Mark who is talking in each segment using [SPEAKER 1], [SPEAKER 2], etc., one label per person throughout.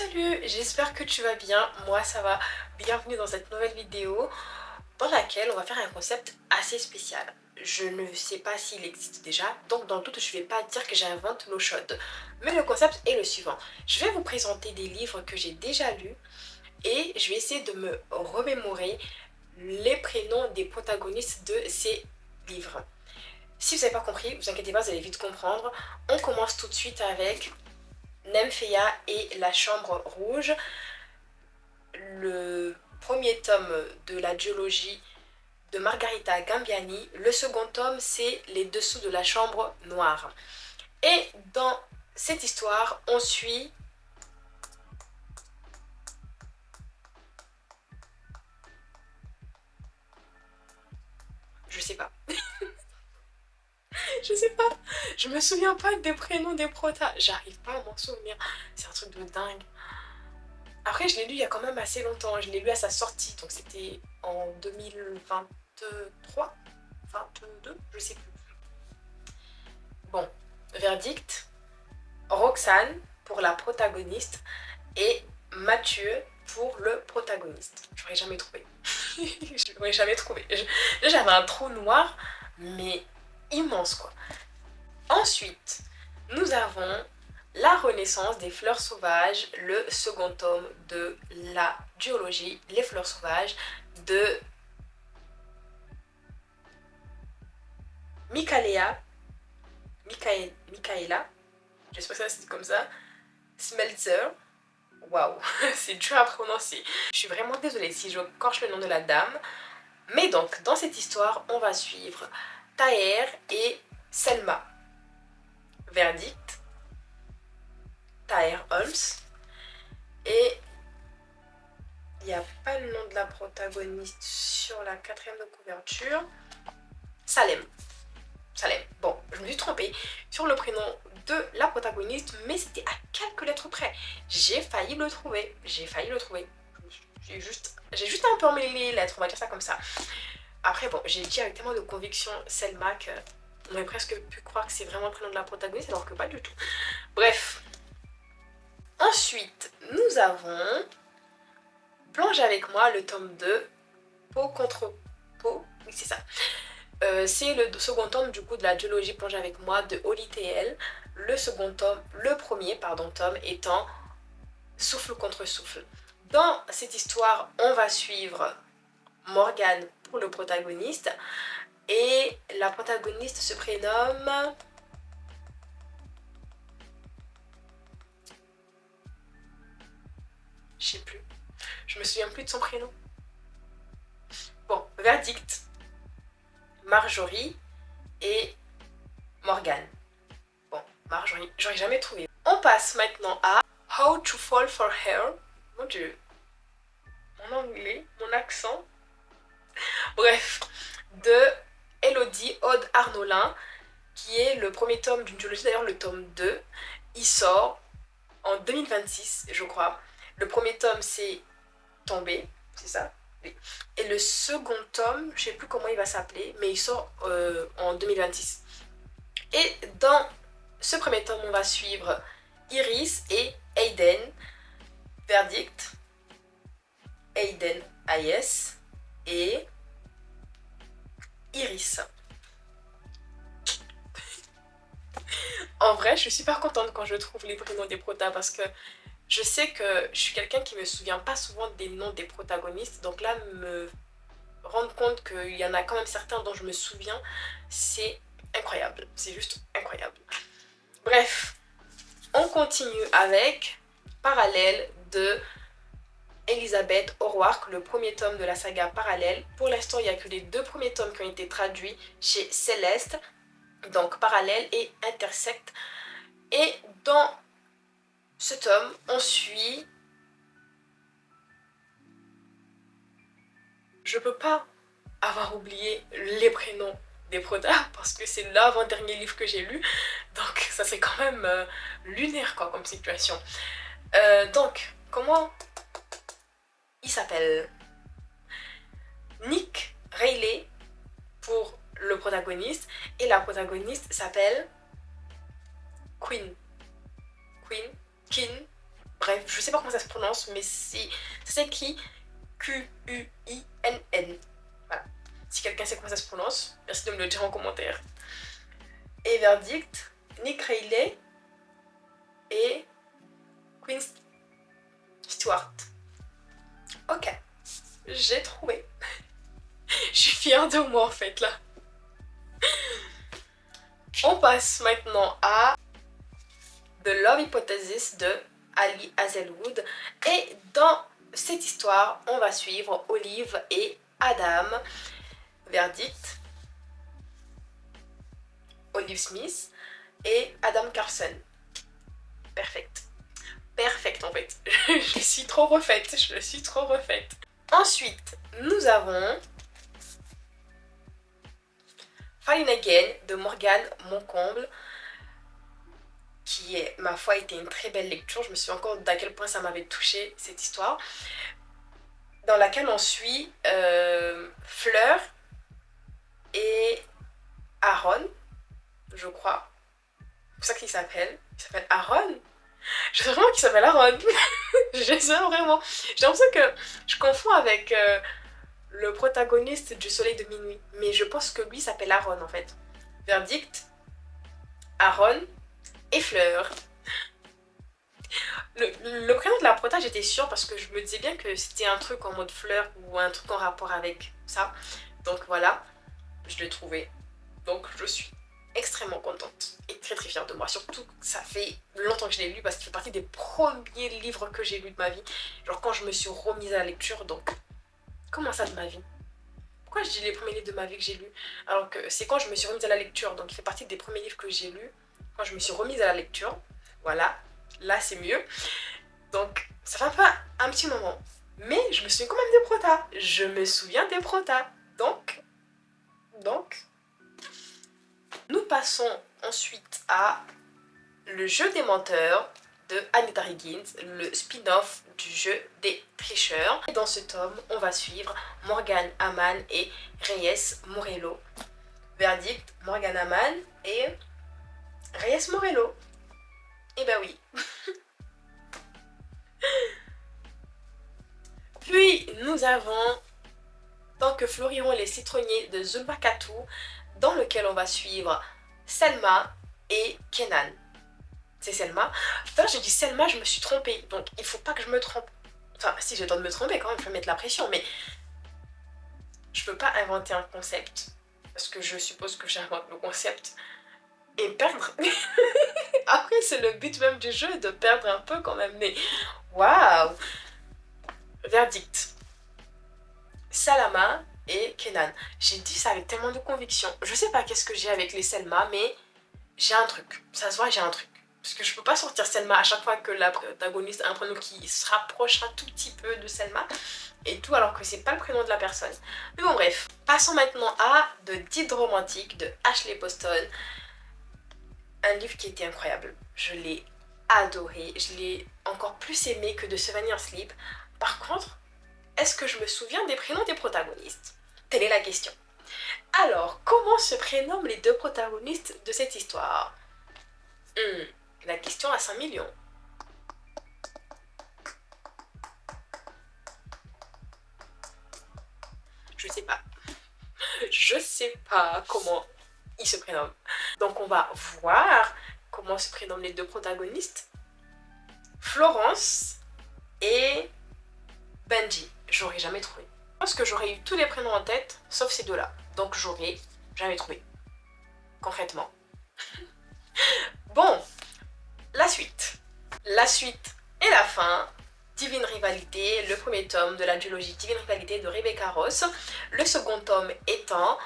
[SPEAKER 1] Salut, j'espère que tu vas bien, moi ça va. Bienvenue dans cette nouvelle vidéo dans laquelle on va faire un concept assez spécial. Je ne sais pas s'il existe déjà, donc dans le doute je ne vais pas dire que j'invente l'eau chaude. Mais le concept est le suivant. Je vais vous présenter des livres que j'ai déjà lus et je vais essayer de me remémorer les prénoms des protagonistes de ces livres. Si vous n'avez pas compris, vous inquiétez pas, vous allez vite comprendre. On commence tout de suite avec Nymphéa et la Chambre Rouge, le premier tome de la duologie de Margarita Gambiani. Le second tome, c'est Les Dessous de la Chambre Noire. Et dans cette histoire, on suit je sais pas. Je sais pas. Je me souviens pas des prénoms des protas. J'arrive pas à m'en souvenir. C'est un truc de dingue. Après, je l'ai lu il y a quand même assez longtemps. Je l'ai lu à sa sortie. Donc c'était en 2023, 22, je sais plus. Bon, verdict. Roxane pour la protagoniste et Mathieu pour le protagoniste. J'aurais jamais trouvé. Je l'aurais jamais trouvé. J'avais un trou noir, mais immense quoi. Ensuite, nous avons La Renaissance des fleurs sauvages, le second tome de la duologie Les fleurs sauvages de Michaela, j'espère que ça c'est comme ça, Smeltzer. Waouh, c'est dur à prononcer. Je suis vraiment désolée si je corche le nom de la dame. Mais donc, dans cette histoire, on va suivre Taher et Selma. Verdict, Taher Holmes. Et il n'y a pas le nom de la protagoniste sur la quatrième de couverture. Salem. Salem. Bon, je me suis trompée sur le prénom de la protagoniste, mais c'était à quelques lettres près. J'ai failli le trouver. J'ai juste un peu emmêlé les lettres, on va dire ça comme ça. Après, bon, j'ai dit avec tellement de conviction Selma qu'on aurait presque pu croire que c'est vraiment le prénom de la protagoniste, alors que pas du tout. Bref. Ensuite, nous avons Plonge avec moi, le tome 2, Peau contre peau. Oui, c'est ça. C'est le second tome du coup de la duologie Plonge avec moi de Holly TL. Le premier tome étant Souffle contre souffle. Dans cette histoire, on va suivre Morgane pour le protagoniste et la protagoniste se prénomme je sais plus, je me souviens plus de son prénom. Bon, verdict, Marjorie et Morgane. Bon, Marjorie, j'aurais jamais trouvé. On passe maintenant à How to Fall for Her. Mon dieu, mon anglais, mon accent. Bref, de Elodie Aude Arnolin, qui est le premier tome d'une duologie, d'ailleurs le tome 2. Il sort en 2026, je crois. Le premier tome, c'est Tombé, c'est ça? Oui. Et le second tome, je sais plus comment il va s'appeler, mais il sort en 2026. Et dans ce premier tome, on va suivre Iris et Aiden. Verdict, Aiden AS et Iris. En vrai, je suis super contente quand je trouve les prénoms des protas parce que je sais que je suis quelqu'un qui me souvient pas souvent des noms des protagonistes. Donc là, me rendre compte qu'il y en a quand même certains dont je me souviens, c'est incroyable. C'est juste incroyable. Bref, on continue avec Parallèle de Elisabeth O'Rourke, le premier tome de la saga Parallèle. Pour l'instant, il n'y a que les 2 premiers tomes qui ont été traduits chez Céleste, donc Parallèle et Intersect. Et dans ce tome, on suit... Je peux pas avoir oublié les prénoms des protas parce que c'est l'avant-dernier livre que j'ai lu, donc ça serait quand même lunaire quoi comme situation. Donc, comment il s'appelle? Nick Reilly pour le protagoniste et la protagoniste s'appelle Queen. Bref, je sais pas comment ça se prononce, mais ça s'écrit Quinn. Voilà. Si quelqu'un sait comment ça se prononce, merci de me le dire en commentaire. Et verdict, Nick Reilly et Queen Stewart. Ok, j'ai trouvé. Je suis fière de moi en fait là. On passe maintenant à The Love Hypothesis de Ali Hazelwood. Et dans cette histoire, on va suivre Olive et Adam. Verdict, Olive Smith et Adam Carson. Perfect. Perfect en fait. Je suis trop refaite. Ensuite, nous avons Falling Again de Morgane Moncomble, qui est, ma foi, été une très belle lecture. Je me souviens encore d'à quel point ça m'avait touchée cette histoire, dans laquelle on suit Fleur et Aaron, je crois. C'est ça qu'il s'appelle. Il s'appelle Aaron. Je sais vraiment qu'il s'appelle Aaron. Je sais vraiment. J'ai l'impression que je confonds avec le protagoniste du Soleil de minuit. Mais je pense que lui s'appelle Aaron en fait. Verdict, Aaron et Fleur. Le prénom de la prota, j'étais sûre parce que je me disais bien que c'était un truc en mode Fleur ou un truc en rapport avec ça. Donc voilà, je l'ai trouvé. Donc je suis extrêmement contente et très très fière de moi. Surtout que ça fait longtemps que je l'ai lu parce qu'il fait partie des premiers livres que j'ai lus de ma vie. Genre quand je me suis remise à la lecture, donc comment ça de ma vie? Pourquoi je dis les premiers livres de ma vie que j'ai lus? Alors que c'est quand je me suis remise à la lecture, donc il fait partie des premiers livres que j'ai lus. Quand je me suis remise à la lecture, voilà, là c'est mieux. Donc ça fait un petit moment. Mais je me souviens quand même des protas. Je me souviens des protas. Donc, nous passons ensuite à Le jeu des menteurs de Anita Higgins, le spin-off du jeu des tricheurs. Et dans ce tome, on va suivre Morgan Aman et Reyes Morello. Verdict, Morgan Aman et Reyes Morello. Eh ben oui. Puis nous avons Tant que fleuriront les citronniers de Zulma Katou, dans lequel on va suivre Selma et Kenan. C'est Selma. Tout à l'heure j'ai dit Selma, je me suis trompée, donc il faut pas que je me trompe. Enfin, si j'ai le temps de me tromper quand même, je vais mettre la pression, mais je peux pas inventer un concept, parce que je suppose que j'invente le concept, et perdre. Après, c'est le but même du jeu, de perdre un peu quand même, mais waouh! Verdict. Salama et Kenan. J'ai dit ça avec tellement de conviction. Je sais pas qu'est-ce que j'ai avec les Selma, mais j'ai un truc. Ça se voit, j'ai un truc. Parce que je peux pas sortir Selma à chaque fois que la protagoniste a un prénom qui se rapproche un tout petit peu de Selma. Et tout alors que c'est pas le prénom de la personne. Mais bon bref. Passons maintenant à The Deed Romantique de Ashley Poston. Un livre qui était incroyable. Je l'ai adoré. Je l'ai encore plus aimé que de Souvenir Sleep. Par contre, est-ce que je me souviens des prénoms des protagonistes? Telle est la question. Alors, comment se prénomment les deux protagonistes de cette histoire? La question à 5 millions. Je sais pas. Je sais pas comment ils se prénomment. Donc on va voir comment se prénomment les deux protagonistes. Florence et Benji. J'aurais jamais trouvé. Je pense que j'aurais eu tous les prénoms en tête, sauf ces deux-là. Donc j'aurais jamais trouvé. Concrètement. Bon, la suite. La suite et la fin. Divine Rivalité, le premier tome de la duologie Divine Rivalité de Rebecca Ross. Le second tome étant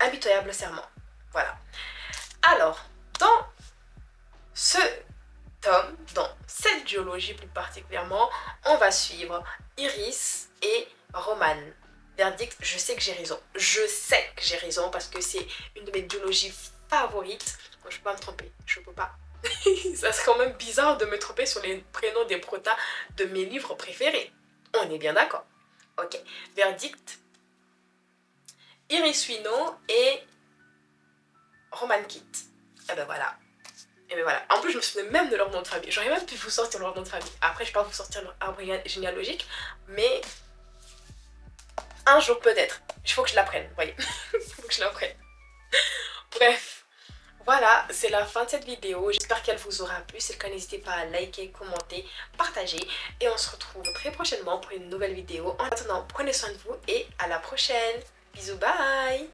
[SPEAKER 1] Impitoyable Serment. Voilà. Alors, dans ce tome, dans cette duologie plus particulièrement, on va suivre Iris et Roman. Verdict, je sais que j'ai raison. Je sais que j'ai raison parce que c'est une de mes duologies favorites. Donc, je peux pas me tromper. Je peux pas. Ça serait quand même bizarre de me tromper sur les prénoms des protas de mes livres préférés. On est bien d'accord. Ok. Verdict. Iris Wino et Roman Kit. Et ben voilà. mais voilà. En plus, je me souviens même de leur nom de famille. J'aurais même pu vous sortir leur nom de famille. Après, je ne vais pas vous sortir leur arbre généalogique, mais un jour peut-être. Il faut que je l'apprenne, vous voyez. Il faut que je l'apprenne. Bref. Voilà, c'est la fin de cette vidéo. J'espère qu'elle vous aura plu. Si c'est le cas, n'hésitez pas à liker, commenter, partager. Et on se retrouve très prochainement pour une nouvelle vidéo. En attendant, prenez soin de vous et à la prochaine. Bisous, bye!